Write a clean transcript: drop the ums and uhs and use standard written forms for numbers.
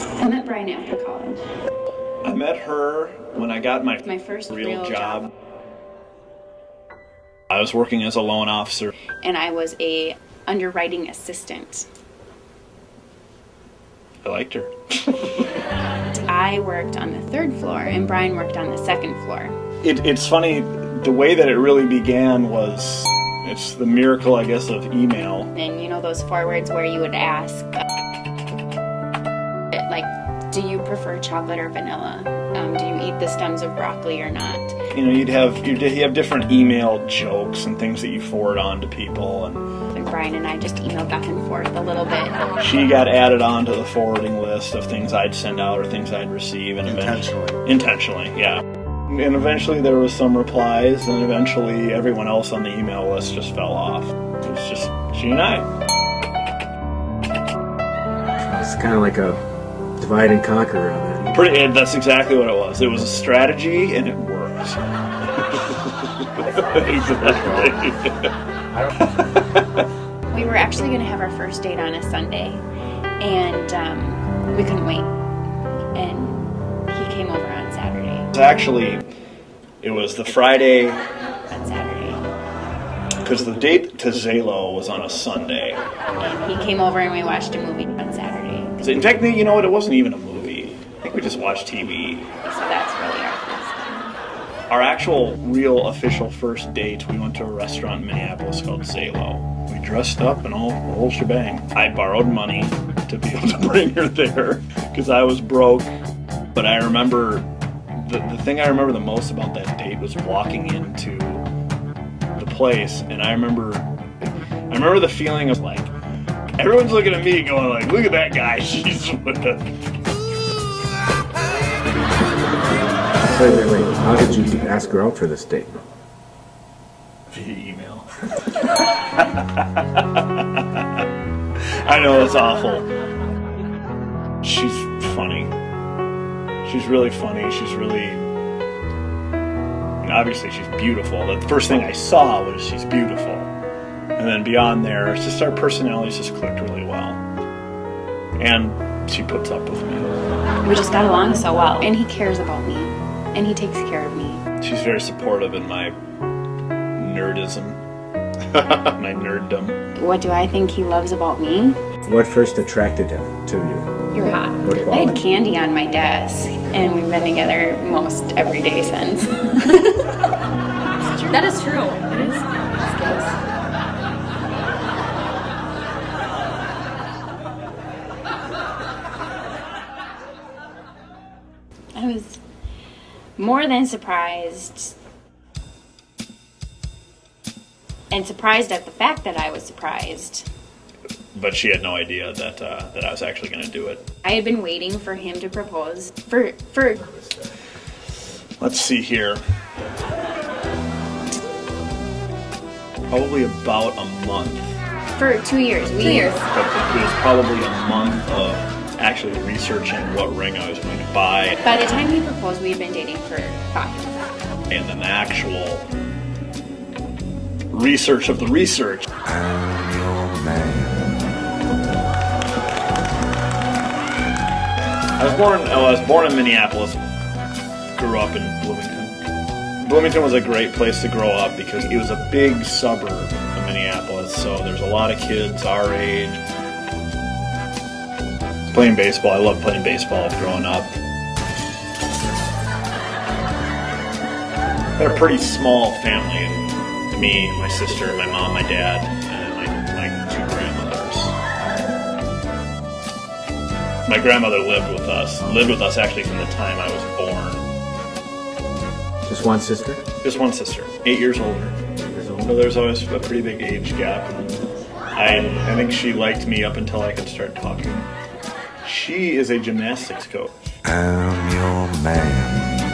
I met Brian after college. I met her when I got my first real job. I was working as a loan officer. And I was a underwriting assistant. I liked her. I worked on the 3rd floor and Brian worked on the 2nd floor. It's funny, the way that it really began was, it's the miracle, I guess, of email. And you know those forwards where you would ask, like, do you prefer chocolate or vanilla? Do you eat the stems of broccoli or not? You know, you have different email jokes and things that you forward on to people. And Brian and I just emailed back and forth a little bit. She got added on to the forwarding list of things I'd send out or things I'd receive. And Intentionally, yeah. And eventually there was some replies, and eventually everyone else on the email list just fell off. It was just she and I. It's kind of like a divide and conquer on that. That's exactly what it was. It was a strategy, and it worked. Exactly. We were actually going to have our first date on a Sunday, and we couldn't wait. And he came over on Saturday. Actually, it was the Friday. On Saturday. Because the date to Zalo was on a Sunday. And he came over and we watched a movie on Saturday. In fact, you know what? It wasn't even a movie. I think we just watched TV. So that's really our first time. Our actual, real, official first date, we went to a restaurant in Minneapolis called Zalo. We dressed up and all the whole shebang. I borrowed money to be able to bring her there because I was broke. But I remember, the thing I remember the most about that date was walking into the place, and I remember the feeling of like, everyone's looking at me going like, look at that guy she's with. Wait. How did you ask her out for this date? Via email. I know, it's awful. She's funny. She's really funny. She's really... obviously she's beautiful. The first thing I saw was she's beautiful. And then beyond there, it's just our personalities just clicked really well. And she puts up with me. We just got along so well. And he cares about me. And he takes care of me. She's very supportive in my nerdism. My nerddom. What do I think he loves about me? What first attracted him to you? You're hot. I had candy on my desk. And we've been together most every day since. That is true. It is. I was more than surprised, and surprised at the fact that I was surprised. But she had no idea that I was actually going to do it. I had been waiting for him to propose for let's see here. Probably about a month. For 2 years. 2 years. But it was probably a month of actually researching what ring I was going to buy. By the time he proposed, we had been dating for 5. And then the actual research of the research. I'm your man. I was born in Minneapolis. Grew up in Bloomington. Bloomington was a great place to grow up because it was a big suburb of Minneapolis. So there's a lot of kids our age. Playing baseball, I loved playing baseball growing up. Had a pretty small family. Me, my sister, my mom, my dad, and my 2 grandmothers. My grandmother lived with us actually from the time I was born. Just one sister? Just one sister, 8 years older. So there's always a pretty big age gap. I think she liked me up until I could start talking. She is a gymnastics coach. I'm your man.